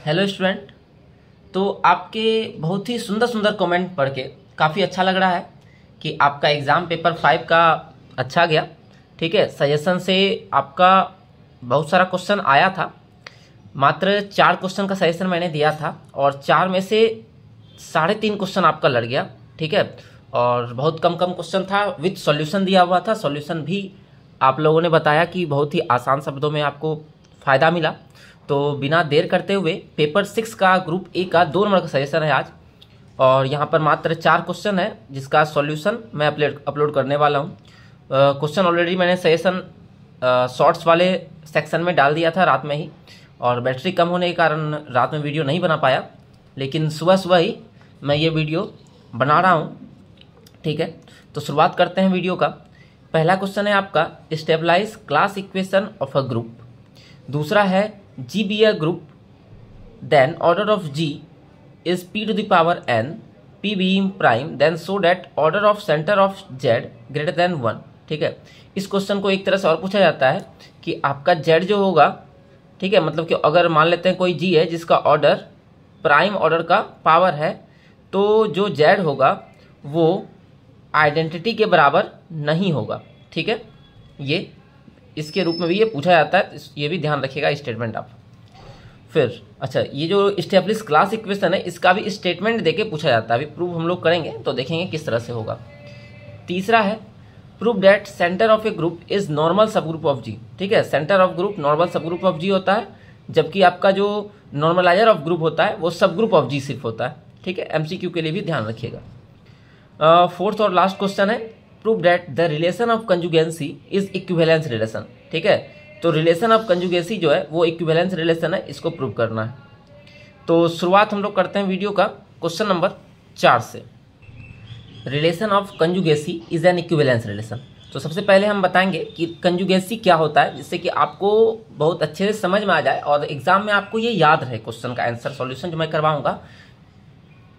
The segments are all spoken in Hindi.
Hello student. तो आपके बहुत ही सुंदर सुंदर कमेंट पढ़ के काफ़ी अच्छा लग रहा है कि आपका एग्ज़ाम पेपर 5 का अच्छा गया। ठीक है, सजेशन से आपका बहुत सारा क्वेश्चन आया था। मात्र 4 क्वेश्चन का सजेशन मैंने दिया था और 4 में से 3.5 क्वेश्चन आपका लड़ गया। ठीक है, और बहुत कम क्वेश्चन था, विथ सॉल्यूशन दिया हुआ था। सॉल्यूशन भी आप लोगों ने बताया कि बहुत ही आसान शब्दों में आपको फ़ायदा मिला। तो बिना देर करते हुए पेपर 6 का ग्रुप ए का 2 नंबर का सजेशन है आज, और यहाँ पर मात्र 4 क्वेश्चन है जिसका सॉल्यूशन मैं अपलोड करने वाला हूँ। क्वेश्चन ऑलरेडी मैंने सजेशन शॉर्ट्स वाले सेक्शन में डाल दिया था रात में ही, और बैटरी कम होने के कारण रात में वीडियो नहीं बना पाया, लेकिन सुबह ही मैं ये वीडियो बना रहा हूँ। ठीक है, तो शुरुआत करते हैं वीडियो का। पहला क्वेश्चन है आपका, stabilise class equation of a group. दूसरा है, G be a group, then order of G is p to the power n, p being prime, then so that order of center of Z greater than 1। ठीक है, इस क्वेश्चन को एक तरह से और पूछा जाता है कि आपका Z जो होगा, ठीक है, मतलब कि अगर मान लेते हैं कोई G है जिसका ऑर्डर प्राइम ऑर्डर का पावर है, तो जो Z होगा वो आइडेंटिटी के बराबर नहीं होगा। ठीक है, ये इसके रूप में भी ये पूछा जाता है, ये भी ध्यान रखिएगा स्टेटमेंट आप। फिर अच्छा, ये जो स्टेब्लिश क्लास इक्वेशन है इसका भी स्टेटमेंट देके पूछा जाता है। अभी प्रूव हम लोग करेंगे तो देखेंगे किस तरह से होगा। तीसरा है, prove that centre of a group is normal subgroup of G. ठीक है, centre of group normal subgroup of जी होता है, जबकि आपका जो नॉर्मलाइजर ऑफ ग्रुप होता है वो सब ग्रुप ऑफ जी सिर्फ होता है। ठीक है, एमसीक्यू के लिए भी ध्यान रखिएगा। फोर्थ और लास्ट क्वेश्चन है, prove that the relation of conjugacy is equivalence relation. ठीक है, तो रिलेशन ऑफ कंजुगेंसी जो है वो इक्विवेलेंस रिलेशन है, इसको प्रूव करना है। तो शुरुआत हम लोग करते हैं वीडियो का क्वेश्चन नंबर 4 से। Relation of conjugacy is an equivalence relation. तो सबसे पहले हम बताएंगे कि कंजुगेंसी क्या होता है, जिससे कि आपको बहुत अच्छे से समझ में आ जाए और एग्जाम में आपको ये याद रहे। क्वेश्चन का आंसर सॉल्यूशन जो मैं करवाऊंगा,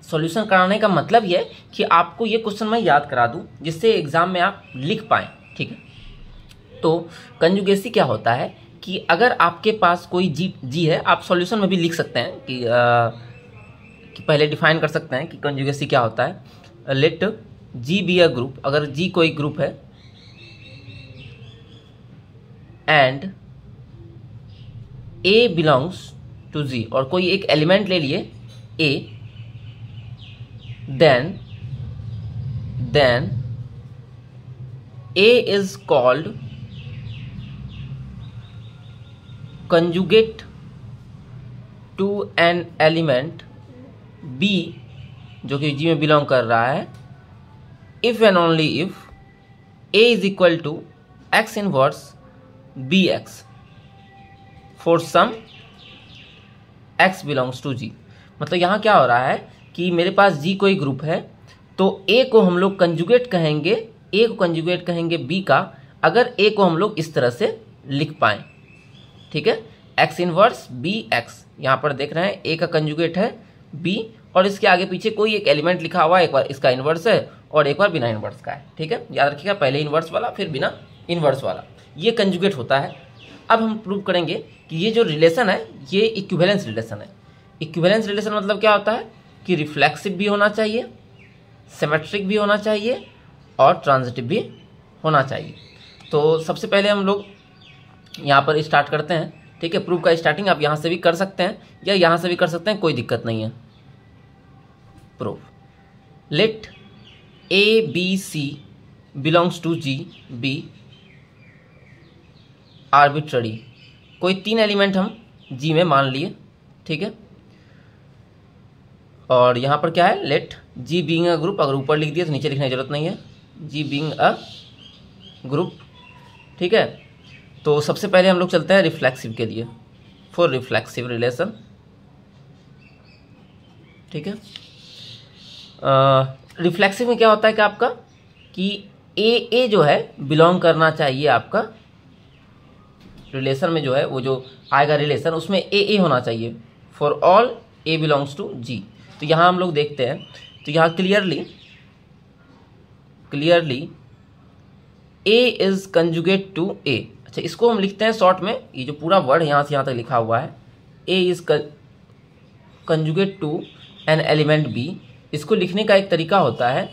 सॉल्यूशन कराने का मतलब ये कि आपको ये क्वेश्चन मैं याद करा दूं जिससे एग्जाम में आप लिख पाएँ। ठीक है, तो कंजुगेसी क्या होता है कि अगर आपके पास कोई जी है, आप सॉल्यूशन में भी लिख सकते हैं कि पहले डिफाइन कर सकते हैं कि कंजुगेसी क्या होता है। Let G be a group, अगर जी कोई ग्रुप है and A belongs to G, और कोई एक एलिमेंट ले लिए ए, then A is called conjugate to an element B जो कि G में बिलोंग कर रहा है, if and only if A is equal to X inverse BX for some X belongs to G। मतलब यहाँ क्या हो रहा है कि मेरे पास जी कोई ग्रुप है, तो ए को हम लोग कंजुगेट कहेंगे, ए को कंजुगेट कहेंगे बी का, अगर ए को हम लोग इस तरह से लिख पाएं। ठीक है, एक्स इनवर्स बी एक्स, यहाँ पर देख रहे हैं ए का कंजुगेट है बी, और इसके आगे पीछे कोई एक एलिमेंट लिखा हुआ है, एक बार इसका इन्वर्स है और एक बार बिना इन्वर्स का है। ठीक है, याद रखिएगा, पहले इन्वर्स वाला फिर बिना इन्वर्स वाला, ये कंजुगेट होता है। अब हम प्रूव करेंगे कि ये जो रिलेशन है ये इक्विवेलेंस रिलेशन है। इक्विवेलेंस रिलेशन मतलब क्या होता है कि रिफ्लेक्सिव भी होना चाहिए, सिमेट्रिक भी होना चाहिए और ट्रांजिटिव भी होना चाहिए। तो सबसे पहले हम लोग यहाँ पर स्टार्ट करते हैं। ठीक है, प्रूफ का स्टार्टिंग आप यहाँ से भी कर सकते हैं या यहाँ से भी कर सकते हैं, कोई दिक्कत नहीं है। Proof, let A B C belongs to G be arbitrary. कोई 3 एलिमेंट हम जी में मान लिए। ठीक है, और यहाँ पर क्या है, let G being a group, अगर ऊपर लिख दिया तो नीचे लिखने की जरूरत नहीं है, जी बीइंग अ ग्रुप। ठीक है, तो सबसे पहले हम लोग चलते हैं रिफ्लेक्सिव के लिए, फॉर रिफ्लेक्सिव रिलेशन। ठीक है, रिफ्लेक्सिव में क्या होता है कि आपका कि ए जो है बिलोंग करना चाहिए, आपका रिलेशन में जो है वो जो आएगा रिलेशन उसमें ए होना चाहिए, for all a belongs to G. तो यहाँ हम लोग देखते हैं, तो यहाँ clearly a is conjugate to a. अच्छा, इसको हम लिखते हैं शॉर्ट में, ये जो पूरा वर्ड यहाँ से यहाँ तक लिखा हुआ है, a is conjugate to an element b, इसको लिखने का एक तरीका होता है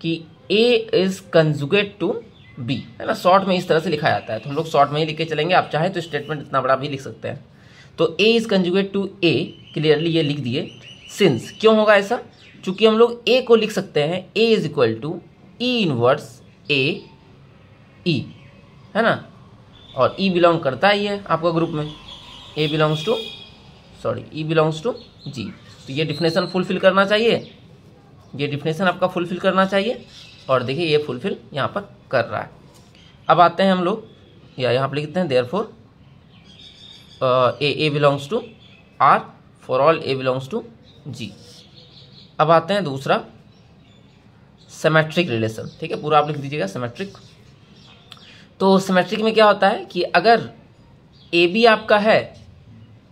कि a is conjugate to B, है ना। शॉर्ट में इस तरह से लिखा जाता है, तो हम लोग शॉर्ट में ही लिख के चलेंगे। आप चाहें तो स्टेटमेंट इतना बड़ा भी लिख सकते हैं। तो a is conjugate to a, clearly ये लिख दिए। सिंस, क्यों होगा ऐसा? चूंकि हम लोग ए को लिख सकते हैं a is equal to e inverse a e, है ना, और ई बिलोंग करता ही है आपका ग्रुप में, a belongs to e belongs to G. तो ये डिफिनेशन फुलफिल करना चाहिए, ये डिफिनेशन आपका फुलफिल करना चाहिए, और देखिए ये फुलफिल यहाँ पर कर रहा है। अब आते हैं हम लोग, या यहाँ पर लिखते हैं therefore a belongs to R for all a belongs to G. अब आते हैं दूसरा, सिमेट्रिक रिलेशन, ठीक है, पूरा आप लिख दीजिएगा सिमेट्रिक। तो सिमेट्रिक में क्या होता है कि अगर ए बी आपका है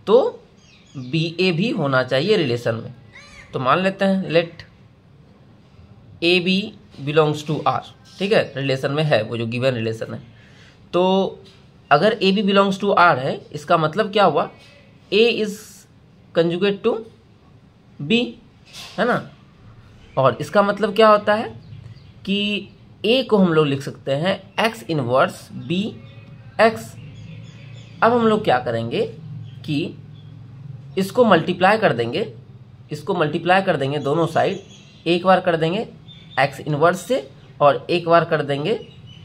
तो बी ए भी होना चाहिए रिलेशन में। तो मान लेते हैं let A B belongs to R, ठीक है, रिलेशन में है, वो जो गिवन रिलेशन है। तो अगर A B belongs to R है, इसका मतलब क्या हुआ, A is conjugate to B, है ना। और इसका मतलब क्या होता है कि ए को हम लोग लिख सकते हैं एक्स इनवर्स बी एक्स। अब हम लोग क्या करेंगे कि इसको मल्टीप्लाई कर देंगे, इसको मल्टीप्लाई कर देंगे दोनों साइड, एक बार कर देंगे एक्स इनवर्स से और एक बार कर देंगे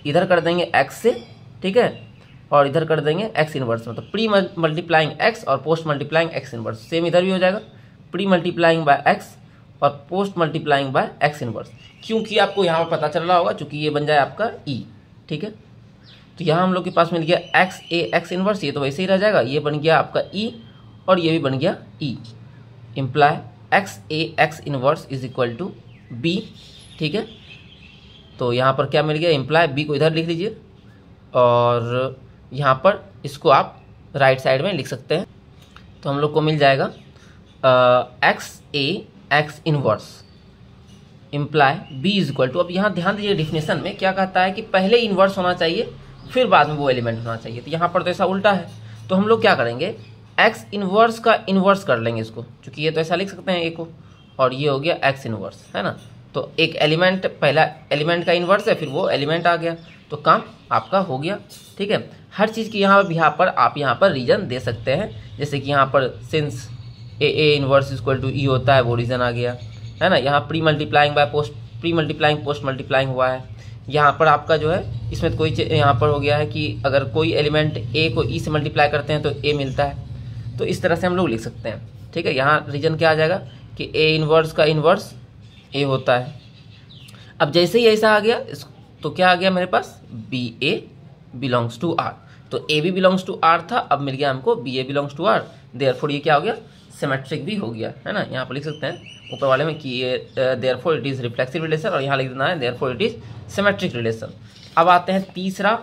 इधर कर देंगे एक्स से, ठीक है, और इधर कर देंगे एक्स इनवर्स में। तो प्री मल्टीप्लाइंग एक्स और post multiplying x inverse, same इधर भी हो जाएगा, प्री मल्टीप्लाइंग बाय एक्स और post multiplying by x inverse. क्योंकि आपको यहाँ पर पता चल रहा होगा, चूंकि ये बन जाए आपका ई, ठीक है। तो यहाँ हम लोग के पास मिल गया एक्स ए एक्स इनवर्स, ये तो वैसे ही रह जाएगा, ये बन गया आपका ई और ये भी बन गया e, imply x A x inverse is equal to b, ठीक है। तो यहाँ पर क्या मिल गया, इम्प्लाई बी को इधर लिख लीजिए और यहाँ पर इसको आप राइट साइड में लिख सकते हैं। तो हम लोग को मिल जाएगा X A x inverse imply B is equal to, अब यहाँ ध्यान दीजिए डिफिनेशन में क्या कहता है कि पहले इन्वर्स होना चाहिए फिर बाद में वो एलिमेंट होना चाहिए। तो यहाँ पर तो ऐसा उल्टा है, तो हम लोग क्या करेंगे, एक्स इनवर्स का इन्वर्स कर लेंगे इसको, क्योंकि ये तो ऐसा लिख सकते हैं ए को, और ये हो गया एक्स इनवर्स, है ना। तो एक एलिमेंट, पहला एलिमेंट का इन्वर्स है, फिर वो एलिमेंट आ गया, तो काम आपका हो गया, ठीक है। हर चीज़ की यहाँ पर आप यहाँ पर रीजन दे सकते हैं, जैसे कि यहाँ पर since a inverse equal to e होता है, वो रीजन आ गया, है ना। यहाँ pre multiplying by post, pre multiplying post multiplying हुआ है। यहाँ पर आपका जो है इसमें कोई यहाँ पर हो गया है कि अगर कोई एलिमेंट ए को ई से मल्टीप्लाई करते हैं तो ए मिलता है, तो इस तरह से हम लोग लिख सकते हैं, ठीक है। यहाँ रीजन क्या आ जाएगा कि ए इनवर्स का इनवर्स ए होता है। अब जैसे ही ऐसा आ गया तो क्या आ गया मेरे पास, b a belongs to R. तो A B belongs to R था, अब मिल गया हमको b a belongs to R, therefore ये क्या हो गया, सिमेट्रिक भी हो गया, है ना। यहाँ पर लिख सकते हैं ऊपर वाले में कि ये therefore it is reflexive relation, और यहाँ लिख देना है therefore it is symmetric relation. अब आते हैं तीसरा,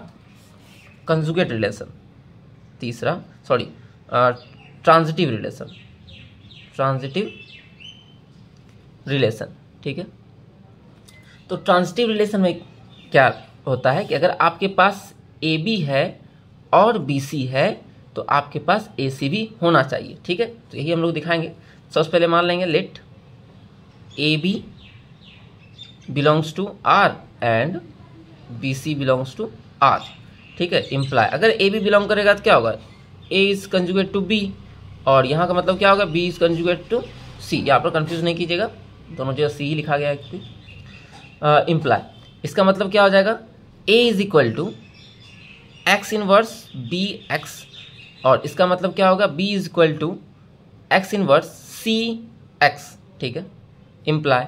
कंजुगेट रिलेशन, ट्रांजिटिव रिलेशन, ठीक है। तो ट्रांजिटिव रिलेशन में क्या होता है कि अगर आपके पास ए बी है और बी सी है तो आपके पास ए सी भी होना चाहिए, ठीक है। तो यही हम लोग दिखाएंगे। सबसे पहले मान लेंगे let A B belongs to R and B C belongs to R, ठीक है। इम्प्लाई अगर ए बी बिलोंग करेगा तो क्या होगा, ए इज कंजुगेट टू बी, और यहाँ का मतलब क्या होगा, बी इज कंजुगेट टू सी। यहाँ पर कंफ्यूज नहीं कीजिएगा, दोनों जगह सी ही लिखा गया है। इम्प्लाई इसका मतलब क्या हो जाएगा, a is equal to x inverse b x, और इसका मतलब क्या होगा, b is equal to x inverse c x, ठीक है। Imply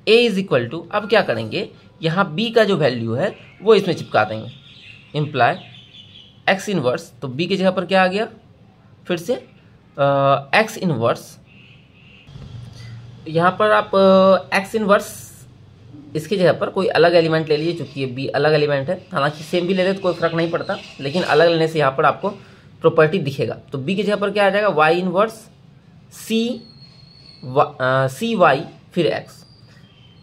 a is equal to, अब क्या करेंगे, यहाँ बी का जो वैल्यू है वो इसमें चिपका देंगे, इम्प्लाई एक्स इनवर्स, तो बी की जगह पर क्या आ गया, फिर से एक्स इनवर्स, यहाँ पर आप एक्स इनवर्स इसकी जगह पर कोई अलग एलिमेंट ले लीजिए, चूंकि ये बी अलग एलिमेंट है, हालांकि सेम भी ले लेते तो कोई फर्क नहीं पड़ता, लेकिन अलग लेने से यहाँ पर आपको प्रॉपर्टी दिखेगा। तो बी की जगह पर क्या आ जाएगा, वाई इनवर्स सी वाई फिर एक्स।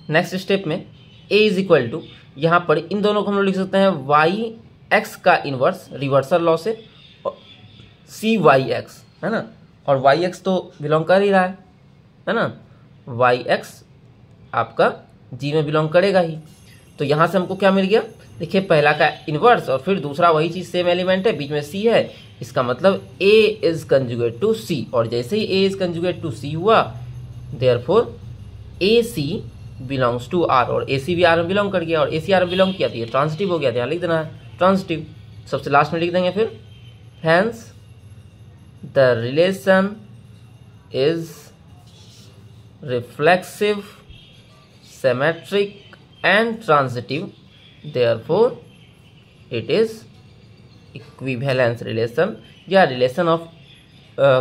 नेक्स्ट स्टेप में ए इज इक्वल टू, यहाँ पर इन दोनों को हम लोग लिख सकते हैं वाई एक्स का इनवर्स रिवर्सल लॉ से सी वाई एक्स, है ना, और वाई एक्स तो बिलोंग कर ही रहा है ना, वाई एक्स आपका जी में बिलोंग करेगा ही। तो यहाँ से हमको क्या मिल गया, देखिए पहला का इन्वर्स और फिर दूसरा वही चीज़ सेम एलिमेंट है, बीच में सी है, इसका मतलब A is conjugate to C, और जैसे ही A is conjugate to C हुआ therefore A C belongs to R, और ए सी भी आर में बिलोंग कर गया, और ए सी आर में बिलोंग किया तो ये ट्रांसिटिव हो गया, यहाँ लिख देना है ट्रांसिटिव, सबसे लास्ट में लिख देंगे फिर hence the relation is reflexive symmetric and transitive, therefore it is equivalence relation या relation of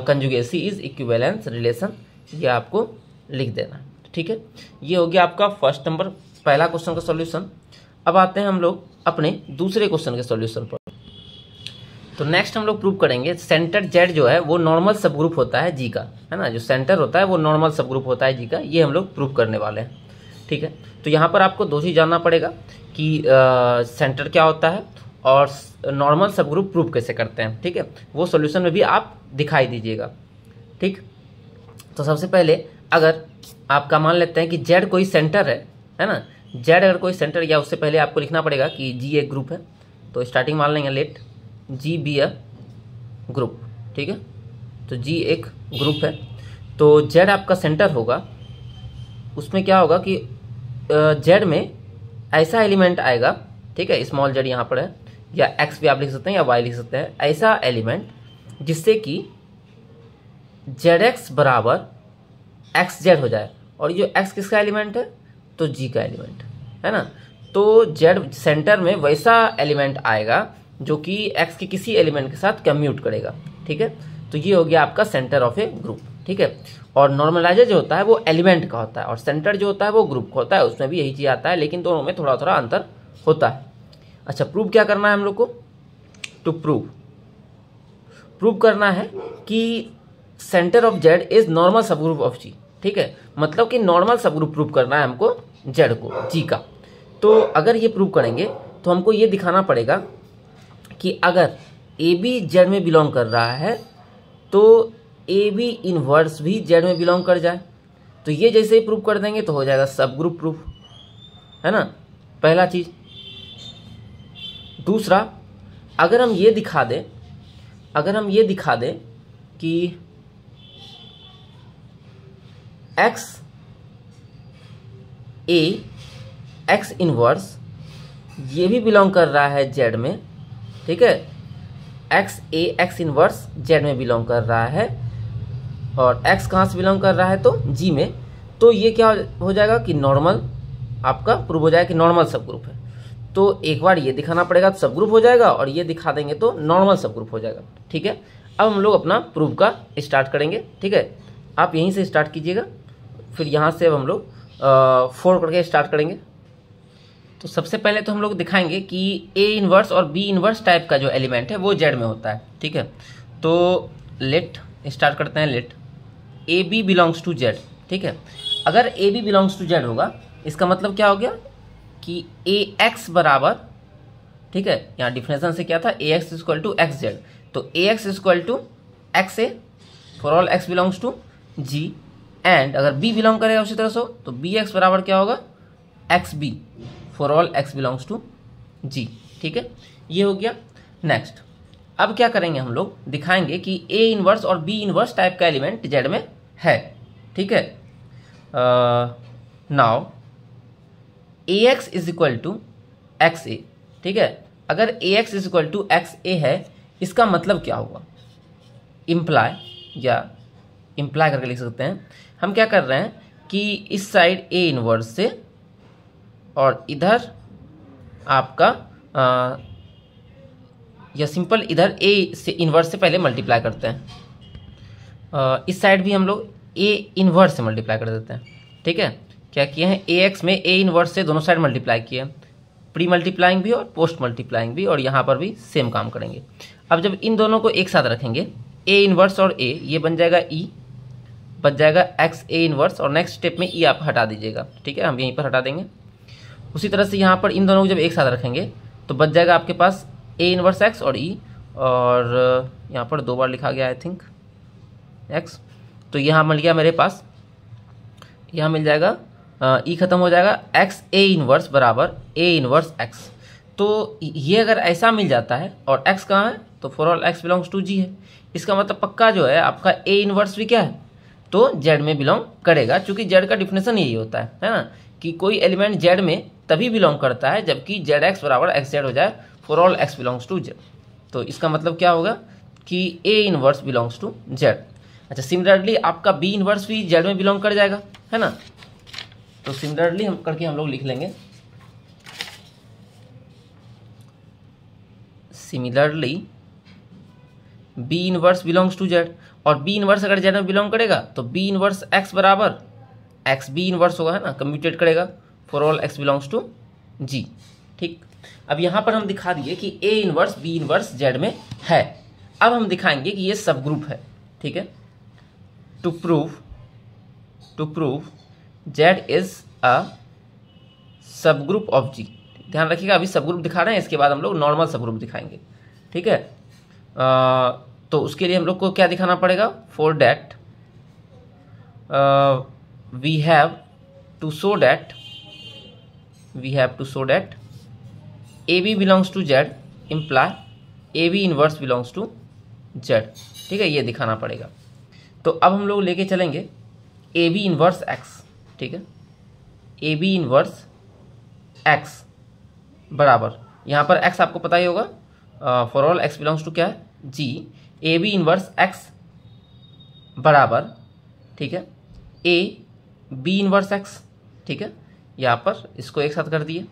conjugacy is equivalence relation, ये आपको लिख देना, ठीक है। ये हो गया आपका फर्स्ट नंबर पहला क्वेश्चन का सॉल्यूशन। अब आते हैं हम लोग अपने दूसरे क्वेश्चन के सॉल्यूशन पर। तो नेक्स्ट हम लोग प्रूव करेंगे सेंटर जेड जो है वो नॉर्मल सब ग्रुप होता है जी का, है ना, जो सेंटर होता है वो नॉर्मल सब ग्रुप होता है जी का, ये हम लोग प्रूव करने वाले हैं, ठीक है। तो यहाँ पर आपको दो चीज़ जानना पड़ेगा कि सेंटर क्या होता है और नॉर्मल सब ग्रुप प्रूव कैसे करते हैं, ठीक है, वो सॉल्यूशन में भी आप दिखाई दीजिएगा, ठीक। तो सबसे पहले अगर आपका मान लेते हैं कि जेड कोई सेंटर है ना, जेड अगर कोई सेंटर, या उससे पहले आपको लिखना पड़ेगा कि जी एक ग्रुप है, तो स्टार्टिंग मान लेंगे let G be a group, ठीक है। तो जी एक ग्रुप है, तो जेड आपका सेंटर होगा, उसमें क्या होगा कि जेड में ऐसा एलिमेंट आएगा, ठीक है, स्मॉल जेड यहाँ पर है, या एक्स भी आप लिख सकते हैं या वाई लिख सकते हैं, ऐसा एलिमेंट जिससे कि जेड एक्स बराबर एक्स जेड हो जाए, और ये एक्स किसका एलिमेंट है, तो जी का एलिमेंट है ना। तो जेड सेंटर में वैसा एलिमेंट आएगा जो कि एक्स के किसी एलिमेंट के साथ कम्यूट करेगा, ठीक है। तो ये हो गया आपका सेंटर ऑफ ए ग्रुप, ठीक है। और नॉर्मलाइजर जो होता है वो एलिमेंट का होता है, और सेंटर जो होता है वो ग्रुप का होता है, उसमें भी यही चीज़ आता है, लेकिन दोनों में थोड़ा थोड़ा अंतर होता है। अच्छा, प्रूव क्या करना है हम लोग को, टू प्रूव करना है कि centre of Z is normal subgroup of G, ठीक है, मतलब कि नॉर्मल सब ग्रुप प्रूव करना है हमको जेड को जी का। तो अगर ये प्रूव करेंगे तो हमको ये दिखाना पड़ेगा कि अगर ए बी जेड में बिलोंग कर रहा है तो ए बी इनवर्स भी जेड में बिलोंग कर जाए। तो ये जैसे ही प्रूव कर देंगे तो हो जाएगा सब ग्रुप प्रूफ, है ना, पहला चीज। दूसरा, अगर हम ये दिखा दें कि एक्स ए एक्स इनवर्स ये भी बिलोंग कर रहा है जेड में, ठीक है, एक्स ए एक्स इनवर्स जेड में बिलोंग कर रहा है, और एक्स कहाँ से बिलोंग कर रहा है, तो जी में। तो ये क्या हो जाएगा कि नॉर्मल आपका प्रूव हो जाएगा कि नॉर्मल सब ग्रुप है। तो एक बार ये दिखाना पड़ेगा तो सब ग्रुप हो जाएगा, और ये दिखा देंगे तो नॉर्मल सब ग्रुप हो जाएगा, ठीक है। अब हम लोग अपना प्रूफ का स्टार्ट करेंगे, ठीक है। आप यहीं से स्टार्ट कीजिएगा, फिर यहाँ से अब हम लोग 4 करके स्टार्ट करेंगे। तो सबसे पहले तो हम लोग दिखाएंगे कि ए इनवर्स और बी इनवर्स टाइप का जो एलिमेंट है वो जेड में होता है, ठीक है। तो लेट स्टार्ट करते हैं, let A B belongs to Z, ठीक है। अगर A B belongs to Z होगा, इसका मतलब क्या हो गया कि ए एक्स बराबर, ठीक है, यहाँ डिफिनेशन से क्या था, a x is equal to x z, तो a x is equal to x a for all x belongs to G, and अगर बी बिलोंग करेगा उसी तरह से तो बी एक्स बराबर क्या होगा, x b for all x belongs to G, ठीक है। ये हो गया। नेक्स्ट, अब क्या करेंगे हम लोग, दिखाएंगे कि ए इनवर्स और बी इनवर्स टाइप का एलिमेंट जेड में है, ठीक है। Now a x is equal to x a, ठीक है। अगर a x is equal to x a है, इसका मतलब क्या होगा, इम्प्लाई, या इम्प्लाई करके लिख सकते हैं। हम क्या कर रहे हैं कि इस साइड ए इनवर्स से और इधर आपका या सिंपल इधर ए से इनवर्स से पहले मल्टीप्लाई करते हैं। इस साइड भी हम लोग ए इनवर्स से मल्टीप्लाई कर देते हैं, ठीक है। क्या किए हैं, ए एक्स में ए इनवर्स से दोनों साइड मल्टीप्लाई किए हैं, प्री मल्टीप्लाइंग भी और पोस्ट मल्टीप्लाइंग भी, और यहाँ पर भी सेम काम करेंगे। अब जब इन दोनों को एक साथ रखेंगे, ए इनवर्स और ए, ये बन जाएगा ई, बच जाएगा एक्स ए इनवर्स, और नेक्स्ट स्टेप में ई आप हटा दीजिएगा, ठीक है, हम यहीं पर हटा देंगे। उसी तरह से यहाँ पर इन दोनों को जब एक साथ रखेंगे तो बच जाएगा आपके पास ए इनवर्स एक्स और ई, और यहाँ पर 2 बार लिखा गया आई थिंक, एक्स। तो यहाँ मिल गया मेरे पास, यहाँ मिल जाएगा ई खत्म हो जाएगा, एक्स ए इनवर्स बराबर ए इनवर्स एक्स। तो ये अगर ऐसा मिल जाता है और एक्स कहाँ है, तो for all x belongs to G है। इसका मतलब पक्का जो है आपका ए इनवर्स भी क्या है, तो जेड में बिलोंग करेगा, क्योंकि जेड का डिफिनेशन यही होता है ना, कि कोई एलिमेंट जेड में तभी बिलोंग करता है जबकि जेड एक्स बराबर एक्स जेड हो जाए, for all x belongs to Z. तो इसका मतलब क्या होगा कि ए इनवर्स बिलोंग्स टू जेड। अच्छा, सिमिलरली आपका बी इनवर्स भी जेड में बिलोंग कर जाएगा, है ना। तो सिमिलरली हम करके हम लोग लिख लेंगे, similarly b inverse belongs to Z. और बी इनवर्स अगर जेड में बिलोंग करेगा तो बी इनवर्स एक्स बराबर एक्स बी इनवर्स होगा, है ना, कम्यूटेट करेगा, for all x belongs to G. ठीक, अब यहाँ पर हम दिखा दिए कि ए इनवर्स बी इनवर्स जेड में है। अब हम दिखाएंगे कि ये सब ग्रुप है। ठीक है, to prove Z is a subgroup of जी। ध्यान रखिएगा, अभी सब ग्रुप दिखा रहे हैं, इसके बाद हम लोग नॉर्मल सब ग्रुप दिखाएंगे। ठीक है, तो उसके लिए हम लोग को क्या दिखाना पड़ेगा, for that we have to show that A B belongs to Z imply A B inverse belongs to Z. ठीक है, ये दिखाना पड़ेगा। तो अब हम लोग लेके चलेंगे ए बी इनवर्स एक्स। ठीक है, ए बी इनवर्स एक्स बराबर, यहाँ पर एक्स आपको पता ही होगा, for all x belongs to क्या है, G. A B inverse x बराबर, ठीक है, ए बी इनवर्स एक्स। ठीक है, यहाँ पर इसको एक साथ कर दिए।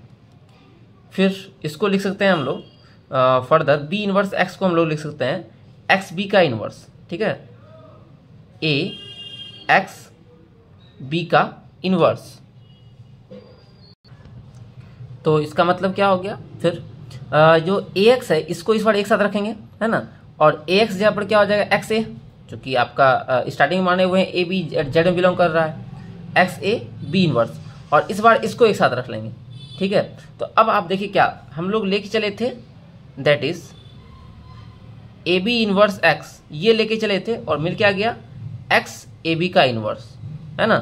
फिर इसको लिख सकते हैं हम लोग फर्दर, बी इनवर्स एक्स को हम लोग लिख सकते हैं एक्स बी का इनवर्स। ठीक है, ए एक्स बी का इनवर्स। तो इसका मतलब क्या हो गया, फिर जो ए एक्स है इसको इस बार एक साथ रखेंगे, है ना, और ए एक्स जहाँ पर क्या हो जाएगा एक्स ए, जो कि आपका स्टार्टिंग माने हुए हैं ए बी जेड में बिलोंग कर रहा है, एक्स ए बी इनवर्स, और इस बार इसको एक साथ रख लेंगे। ठीक है, तो अब आप देखिए क्या हम लोग लेके चले थे, that is a B inverse x, ये लेके चले थे और मिल के आ गया एक्स ए बी का इनवर्स, है ना,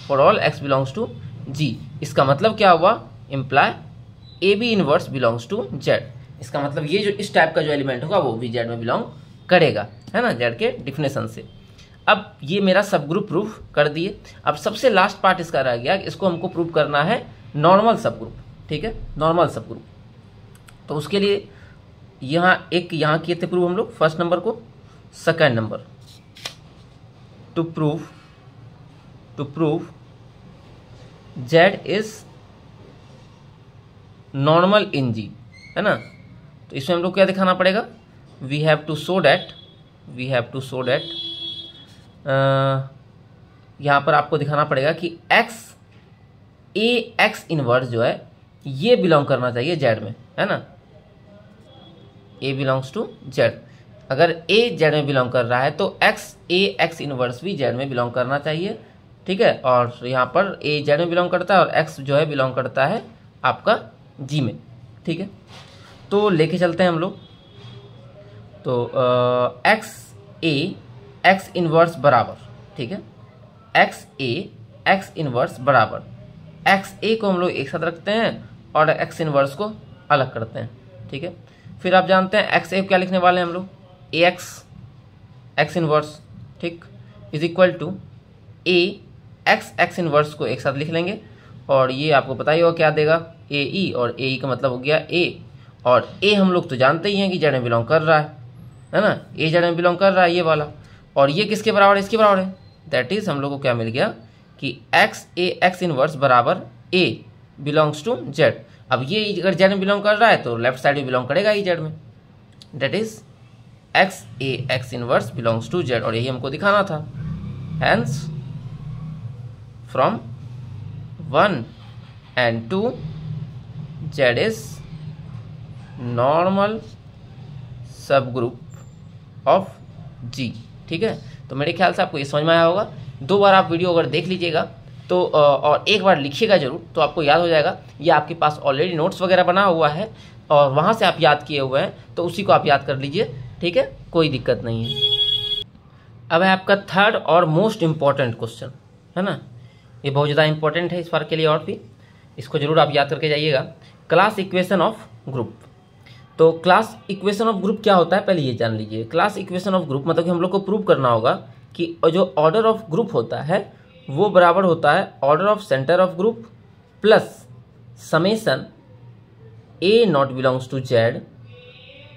for all x belongs to G. इसका मतलब क्या हुआ, imply A B inverse belongs to Z. इसका मतलब ये जो इस टाइप का जो एलिमेंट होगा वो भी जेड में बिलोंग करेगा, है ना, जेड के डिफिनेशन से। अब ये मेरा सब ग्रुप प्रूफ कर दिए। अब सबसे लास्ट पार्ट इसका रह गया, इसको हमको प्रूव करना है नॉर्मल सब ग्रुप। ठीक है, नॉर्मल सब ग्रुप। तो उसके लिए यहाँ किए थे प्रूव हम लोग, फर्स्ट नंबर को, second number to prove Z is normal in G, है ना। तो इसमें हम लोग क्या दिखाना पड़ेगा, we have to show that यहाँ पर आपको दिखाना पड़ेगा कि एक्स ए एक्स इनवर्स जो है ये बिलोंग करना चाहिए जेड में, है ना, ए बिलोंग्स टू जेड। अगर ए जेड में बिलोंग कर रहा है तो एक्स ए एक्स इनवर्स भी जेड में बिलोंग करना चाहिए। ठीक है, और यहाँ पर ए जेड में बिलोंग करता है और एक्स जो है बिलोंग करता है आपका जी में। ठीक है, तो लेके चलते हैं हम लोग। तो एक्स ए एक्स इनवर्स बराबर, ठीक है, एक्स ए एक्स इनवर्स बराबर एक्स ए को हम लोग एक साथ रखते हैं और एक्स इनवर्स को अलग करते हैं। ठीक है, फिर आप जानते हैं एक्स ए क्या लिखने वाले हैं हम लोग, ए एक्स एक्स इनवर्स, ठीक, is equal to A X X inverse को एक साथ लिख लेंगे और ये आपको पता ही होगा क्या देगा, ए ई, और ए ई का मतलब हो गया ए, और ए हम लोग तो जानते ही हैं कि जेड में बिलोंग कर रहा है ना, ए जेड में बिलोंग कर रहा है ये वाला, और ये किसके बराबर है, इसके बराबर है। दैट इज हम लोग को क्या मिल गया कि एक्स ए एक्स इनवर्स बराबर ए बिलोंग्स टू जेड। अब ये अगर जेड में बिलोंग कर रहा है तो लेफ्ट साइड में बिलोंग करेगा ही जेड में, that is X A x inverse belongs to Z, और यही हमको दिखाना था। Hence from 1 and 2 Z is normal subgroup of G. ठीक है, तो मेरे ख्याल से आपको ये समझ में आया होगा। 2 बार आप वीडियो अगर देख लीजिएगा तो और एक बार लिखिएगा जरूर, तो आपको याद हो जाएगा। ये आपके पास ऑलरेडी नोट्स वगैरह बना हुआ है और वहाँ से आप याद किए हुए हैं, तो उसी को आप याद कर लीजिए। ठीक है, कोई दिक्कत नहीं है। अब है आपका थर्ड और मोस्ट इम्पॉर्टेंट क्वेश्चन, है ना। ये बहुत ज़्यादा इंपॉर्टेंट है इस बार के लिए, और भी इसको जरूर आप याद करके जाइएगा। Class equation of group. तो क्लास इक्वेशन ऑफ ग्रुप क्या होता है, पहले ये जान लीजिए। क्लास इक्वेशन ऑफ ग्रुप मतलब कि हम लोग को प्रूव करना होगा कि जो ऑर्डर ऑफ ग्रुप होता है वो बराबर होता है order of centre of group plus summation A not belongs to Z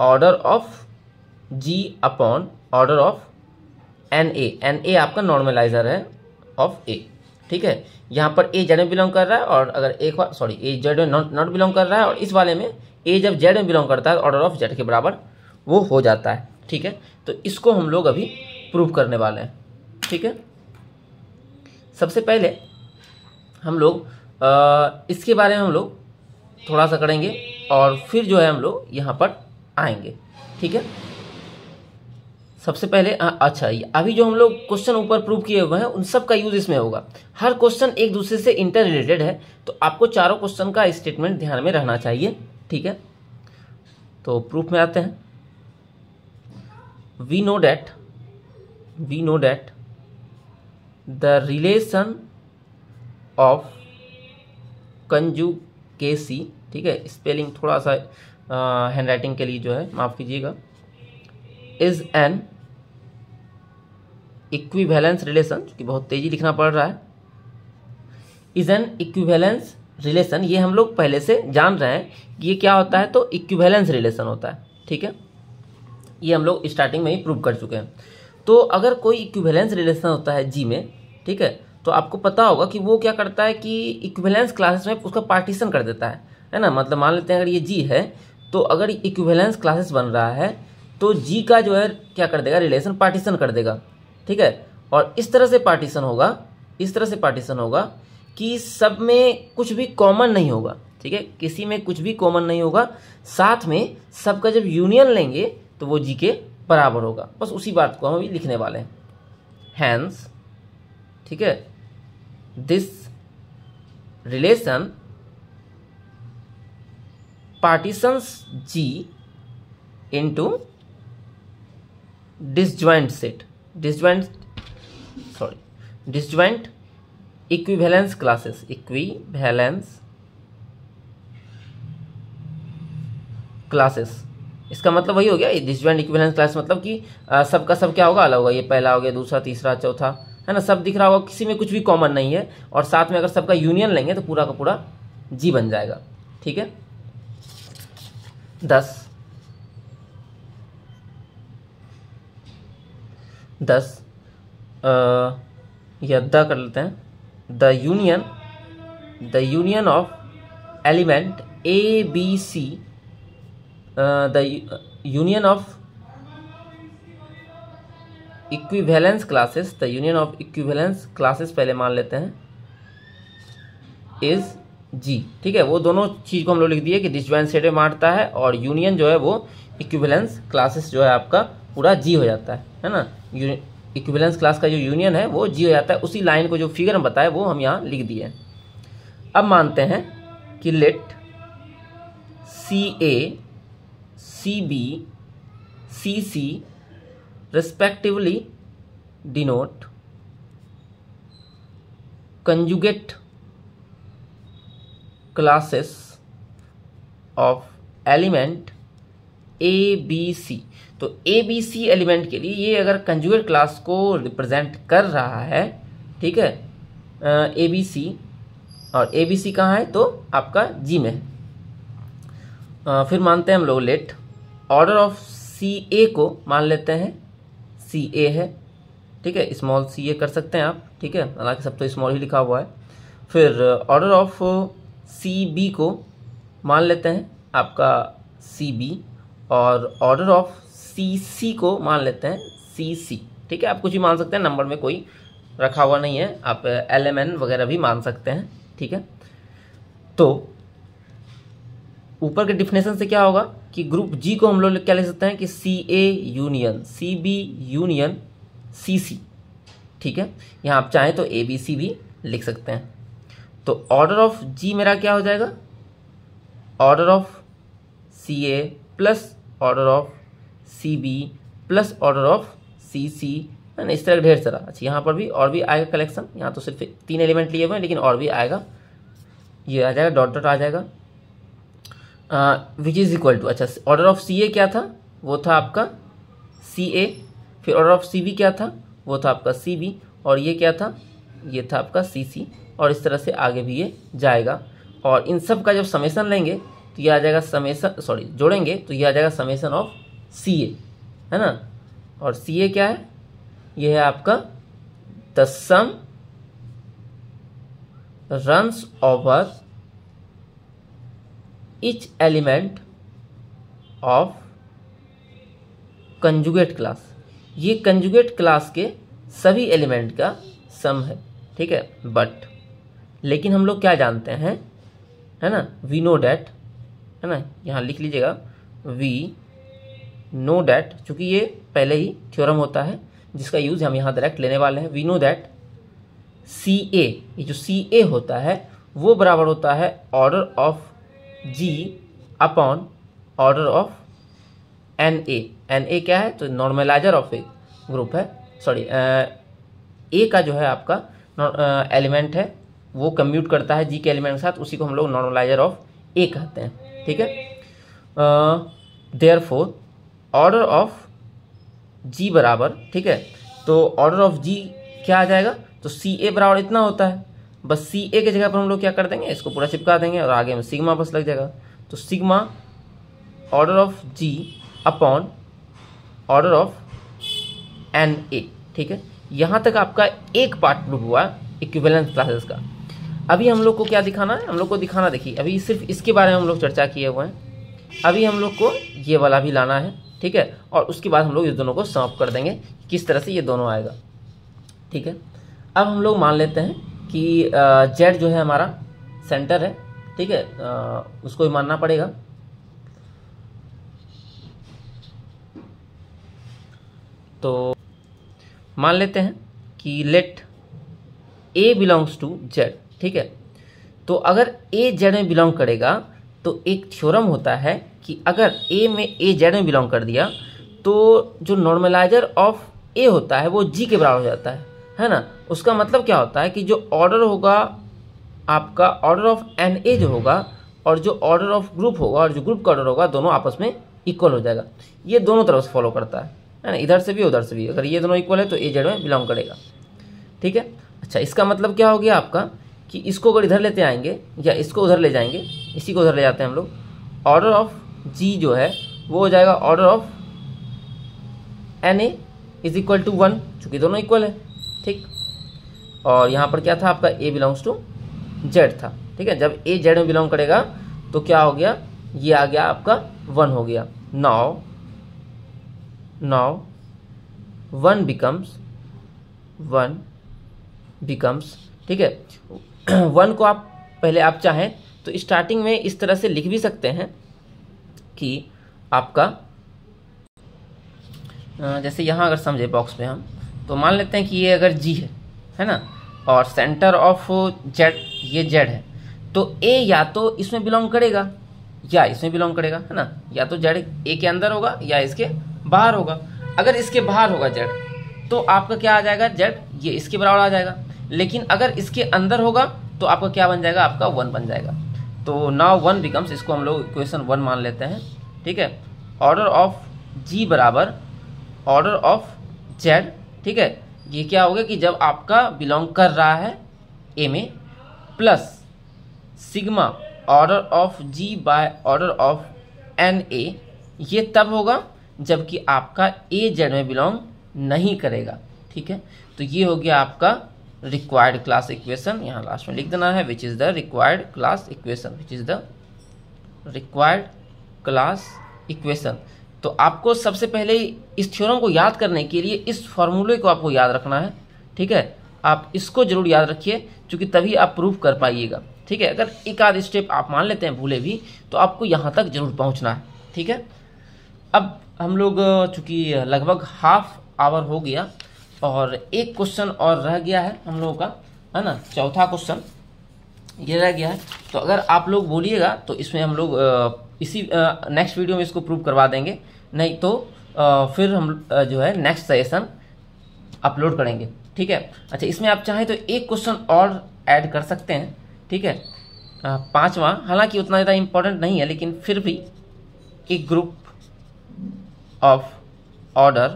order of G upon order of N A आपका नॉर्मलाइजर है ऑफ ए, ठीक है। यहाँ पर ए जेड में बिलोंग कर रहा है, और अगर एक बार ए जेड में नॉट बिलोंग कर रहा है, और इस वाले में ए जब जेड में बिलोंग करता है ऑर्डर ऑफ जेड के बराबर वो हो जाता है, ठीक है। तो इसको हम लोग अभी प्रूव करने वाले हैं, ठीक है। सबसे पहले हम लोग इसके बारे में हम लोग थोड़ा सा करेंगे, और फिर जो है हम लोग यहाँ पर आएंगे, ठीक है। सबसे पहले अच्छा, अभी जो हम लोग क्वेश्चन ऊपर प्रूव किए हुए हैं उन सब का यूज इसमें होगा। हर क्वेश्चन एक दूसरे से इंटर रिलेटेड है, तो आपको चारों क्वेश्चन का स्टेटमेंट ध्यान में रहना चाहिए, ठीक है। तो प्रूफ में आते हैं। We know that the relation of conjugacy, ठीक है, स्पेलिंग थोड़ा सा हैंडराइटिंग के लिए जो है माफ कीजिएगा, इज एन इक्विवेलेंस रिलेशन, कि बहुत तेजी लिखना पड़ रहा है, इज एन इक्विवेलेंस रिलेशन। ये हम लोग पहले से जान रहे हैं कि ये क्या होता है, तो इक्विवेलेंस रिलेशन होता है, ठीक है। ये हम लोग स्टार्टिंग में ही प्रूव कर चुके हैं। तो अगर कोई इक्विवेलेंस रिलेशन होता है जी में, ठीक है, तो आपको पता होगा कि वो क्या करता है कि इक्विवेलेंस क्लासेस में उसका पार्टीशन कर देता है ना। मतलब मान लेते हैं अगर ये जी है, तो अगर इक्विवेलेंस क्लासेस बन रहा है तो जी का जो है क्या कर देगा, रिलेशन पार्टीशन कर देगा, ठीक है। और इस तरह से पार्टीशन होगा कि सब में कुछ भी कॉमन नहीं होगा, ठीक है, किसी में कुछ भी कॉमन नहीं होगा, साथ में सबका जब यूनियन लेंगे तो वो जी के बराबर होगा। बस उसी बात को हम अभी लिखने वाले हैं। हैंस, ठीक है, this relation partitions G into disjoint equivalence classes, इसका मतलब वही हो गया। डिसजॉइंट इक्विवेलेंस क्लास मतलब कि सबका सब क्या होगा, अलग होगा। ये पहला हो गया, दूसरा, तीसरा, चौथा, है ना, सब दिख रहा होगा, किसी में कुछ भी कॉमन नहीं है, और साथ में अगर सबका यूनियन लेंगे तो पूरा का पूरा जी बन जाएगा, ठीक है। 10 या द कर लेते हैं। The union of element A B C, the union of equivalence classes, पहले मान लेते हैं, इज जी, ठीक है। वो दोनों चीज को हम लोग लिख दिए कि डिसजॉइंट सेट में मारता है, और यूनियन जो है वो इक्विवेलेंस क्लासेस जो है आपका पूरा जी हो जाता है ना। इक्विवेलेंस क्लास का जो यूनियन है वो जी हो जाता है। उसी लाइन को जो फिगर में बताया वो हम यहाँ लिख दिए। अब मानते हैं कि let C A, C B, C C respectively denote conjugate classes of element A B C. तो ए बी सी एलिमेंट के लिए ये अगर कंजुगेट क्लास को रिप्रेजेंट कर रहा है, ठीक है, ए बी सी, और ए बी सी कहाँ है, तो आपका जी में है। फिर मानते हैं हम लोग लेट ऑर्डर ऑफ सी ए को मान लेते हैं सी ए है, ठीक है, स्मॉल सी ए कर सकते हैं आप, ठीक है, हालांकि सब तो स्मॉल ही लिखा हुआ है। फिर ऑर्डर ऑफ सी बी को मान लेते हैं आपका सी बी, और ऑर्डर ऑफ सी सी को मान लेते हैं सी सी, ठीक है। आप कुछ भी मान सकते हैं, नंबर में कोई रखा हुआ नहीं है, आप एल एम एन वगैरह भी मान सकते हैं, ठीक है। तो ऊपर के डिफिनेशन से क्या होगा कि ग्रुप जी को हम लोग क्या लिख सकते हैं कि C a union C b union C c, ठीक है। यहाँ आप चाहें तो ए बी सी भी लिख सकते हैं। तो ऑर्डर ऑफ जी मेरा क्या हो जाएगा, order of C a plus order of C b plus order of C c, है ना, इस तरह ढेर सारा। अच्छा यहाँ पर भी और भी आएगा कलेक्शन, यहाँ तो सिर्फ 3 एलिमेंट लिए हुए हैं लेकिन और भी आएगा, ये आ जाएगा डॉट डॉट आ जाएगा, विच इज़ इक्वल टू। अच्छा ऑर्डर ऑफ सी ए क्या था, वो था आपका सी ए, फिर ऑर्डर ऑफ सी बी क्या था, वो था आपका सी बी, और ये क्या था, ये था आपका सी सी, और इस तरह से आगे भी ये जाएगा। और इन सब का जब समेसन लेंगे तो ये आ जाएगा समेसन, सॉरी जोड़ेंगे तो ये आ जाएगा समेसन ऑफ सी ए, है ना। और सी ए क्या है, ये है आपका the sum runs over each element of conjugate class. ये कंजुगेट क्लास के सभी एलिमेंट का सम है, ठीक है। बट लेकिन हम लोग क्या जानते हैं, है ना, वी नो डैट, है ना, यहाँ लिख लीजिएगा वी नो डैट, चूँकि ये पहले ही थ्योरम होता है जिसका यूज़ हम यहाँ डायरेक्ट लेने वाले हैं। वी नो दैट सी ए, ये जो सी ए होता है वो बराबर होता है order of G upon order of N A. N A क्या है, तो नॉर्मलाइजर ऑफ ए ग्रुप है, सॉरी ए का जो है आपका एलिमेंट है वो कम्यूट करता है जी के एलिमेंट के साथ, उसी को हम लोग नॉर्मलाइजर ऑफ ए कहते हैं, ठीक है। देयरफॉर ऑर्डर ऑफ जी बराबर, ठीक है, तो ऑर्डर ऑफ जी क्या आ जाएगा, तो सी ए बराबर इतना होता है, बस सी ए की जगह पर हम लोग क्या कर देंगे, इसको पूरा चिपका देंगे और आगे में सिग्मा बस लग जाएगा। तो sigma order of G upon order of N A, ठीक है। यहाँ तक आपका एक पार्ट प्रूव हुआ इक्विवेलेंस क्लासेस का। अभी हम लोग को क्या दिखाना है, हम लोग को दिखाना, देखिए अभी सिर्फ इसके बारे में हम लोग चर्चा किए हुए हैं, अभी हम लोग को ये वाला भी लाना है, ठीक है। और उसके बाद हम लोग इस दोनों को समाप्त कर देंगे, किस तरह से ये दोनों आएगा, ठीक है। अब हम लोग मान लेते हैं कि जेड जो है हमारा सेंटर है, ठीक है, उसको भी मानना पड़ेगा। तो मान लेते हैं कि let A belongs to Z, ठीक है। तो अगर ए जेड में बिलोंग करेगा तो एक थ्योरम होता है कि अगर ए में ए जेड में बिलोंग कर दिया तो जो नॉर्मलाइजर ऑफ ए होता है वो जी के बराबर हो जाता है ना। उसका मतलब क्या होता है कि जो ऑर्डर होगा आपका, ऑर्डर ऑफ एन ए जो होगा और जो ऑर्डर ऑफ ग्रुप होगा और जो ग्रुप का ऑर्डर होगा, दोनों आपस में इक्वल हो जाएगा। ये दोनों तरफ से फॉलो करता है ना, इधर से भी उधर से भी। अगर ये दोनों इक्वल है तो ए जेड में बिलोंग करेगा, ठीक है। अच्छा इसका मतलब क्या हो गया आपका कि इसको अगर इधर लेते आएंगे या इसको उधर ले जाएंगे, इसी को उधर ले जाते हैं हम लोग, ऑर्डर ऑफ जी जो है वो हो जाएगा order of N A is equal to 1, चूँकि दोनों इक्वल है, ठीक। और यहाँ पर क्या था आपका ए बिलोंग्स टू जेड था, ठीक है। जब ए जेड में बिलोंग करेगा तो क्या हो गया, ये आ गया आपका 1 हो गया। नाउ 1 बिकम्स, ठीक है। 1 को आप पहले आप चाहें तो स्टार्टिंग में इस तरह से लिख भी सकते हैं कि आपका जैसे यहाँ अगर समझे बॉक्स में हम, तो मान लेते हैं कि ये अगर जी है ना, और सेंटर ऑफ जेड ये जेड है, तो ए या तो इसमें बिलोंग करेगा या इसमें बिलोंग करेगा, है ना। या तो जेड ए के अंदर होगा या इसके बाहर होगा। अगर इसके बाहर होगा जेड तो आपका क्या आ जाएगा, जेड ये इसके बराबर आ जाएगा। लेकिन अगर इसके अंदर होगा तो आपका क्या बन जाएगा, आपका 1 बन जाएगा। तो नाउ 1 बिकम्स, इसको हम लोग इक्वेशन 1 मान लेते हैं, ठीक है। ऑर्डर ऑफ जी बराबर ऑर्डर ऑफ जेड, ठीक है। ये क्या होगा कि जब आपका बिलोंग कर रहा है ए में, plus sigma order of G by order of N A, ये तब होगा जबकि आपका ए जेड में बिलोंग नहीं करेगा, ठीक है। तो ये हो गया आपका रिक्वायर्ड क्लास इक्वेशन, यहाँ लास्ट में लिख देना है which is the required class equation, which is the required class equation. तो आपको सबसे पहले इस थ्योरम को याद करने के लिए इस फॉर्मूले को आपको याद रखना है, ठीक है। आप इसको जरूर याद रखिए क्योंकि तभी आप प्रूव कर पाइएगा, ठीक है। अगर एक आध स्टेप आप मान लेते हैं भूले भी तो आपको यहाँ तक जरूर पहुँचना है, ठीक है। अब हम लोग चूँकि लगभग हाफ आवर हो गया और एक क्वेश्चन और रह गया है हम लोगों का, है ना, चौथा क्वेश्चन ये रह गया है। तो अगर आप लोग बोलिएगा तो इसमें हम लोग इसी नेक्स्ट वीडियो में इसको प्रूव करवा देंगे, नहीं तो फिर हम जो है नेक्स्ट सेशन अपलोड करेंगे। ठीक है, अच्छा इसमें आप चाहें तो एक क्वेश्चन और ऐड कर सकते हैं। ठीक है, 5वां, हालांकि उतना ज़्यादा इम्पोर्टेंट नहीं है, लेकिन फिर भी एक group of order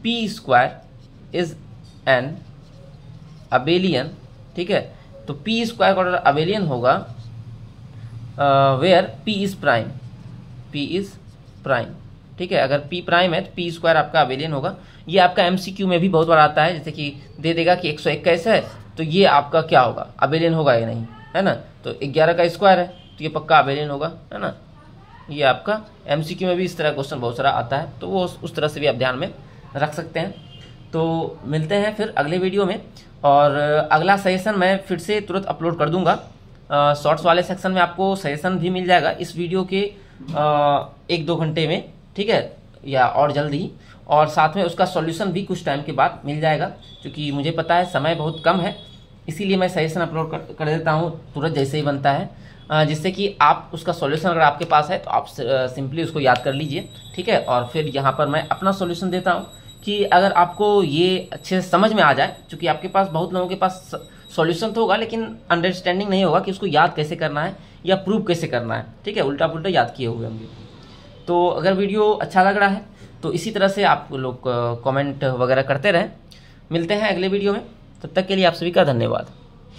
P square is an abelian. ठीक है, तो पी स्क्वायर का ऑर्डर अबेलियन होगा where P is prime, P is prime. ठीक है, अगर पी प्राइम है तो पी स्क्वायर आपका अबेलियन होगा। ये आपका एमसीक्यू में भी बहुत बार आता है, जैसे कि दे देगा कि 121 है तो ये आपका क्या होगा, अबेलियन होगा या नहीं, है ना। तो 11 का स्क्वायर है तो ये पक्का अबेलियन होगा, है ना। ये आपका एमसीक्यू में भी इस तरह क्वेश्चन बहुत सारा आता है, तो वो उस तरह से भी आप ध्यान में रख सकते हैं। तो मिलते हैं फिर अगले वीडियो में, और अगला सजेशन मैं फिर से तुरंत अपलोड कर दूंगा। शॉर्ट्स वाले सेक्शन में आपको सजेशन भी मिल जाएगा इस वीडियो के 1-2 घंटे में। ठीक है, या और जल्द ही, और साथ में उसका सॉल्यूशन भी कुछ टाइम के बाद मिल जाएगा, क्योंकि मुझे पता है समय बहुत कम है, इसीलिए मैं सजेशन अपलोड कर देता हूँ तुरंत जैसे ही बनता है, जिससे कि आप उसका सॉल्यूशन अगर आपके पास है तो आप सिंपली उसको याद कर लीजिए। ठीक है, और फिर यहाँ पर मैं अपना सॉल्यूशन देता हूँ कि अगर आपको ये अच्छे से समझ में आ जाए, क्योंकि आपके पास बहुत लोगों के पास सॉल्यूशन तो होगा लेकिन अंडरस्टैंडिंग नहीं होगा कि उसको याद कैसे करना है या प्रूव कैसे करना है। ठीक है, उल्टा पुल्टा याद किए हुए होंगे। तो अगर वीडियो अच्छा लग रहा है तो इसी तरह से आप लोग कमेंट वगैरह करते रहें। मिलते हैं अगले वीडियो में, तब तक के लिए आप सभी का धन्यवाद।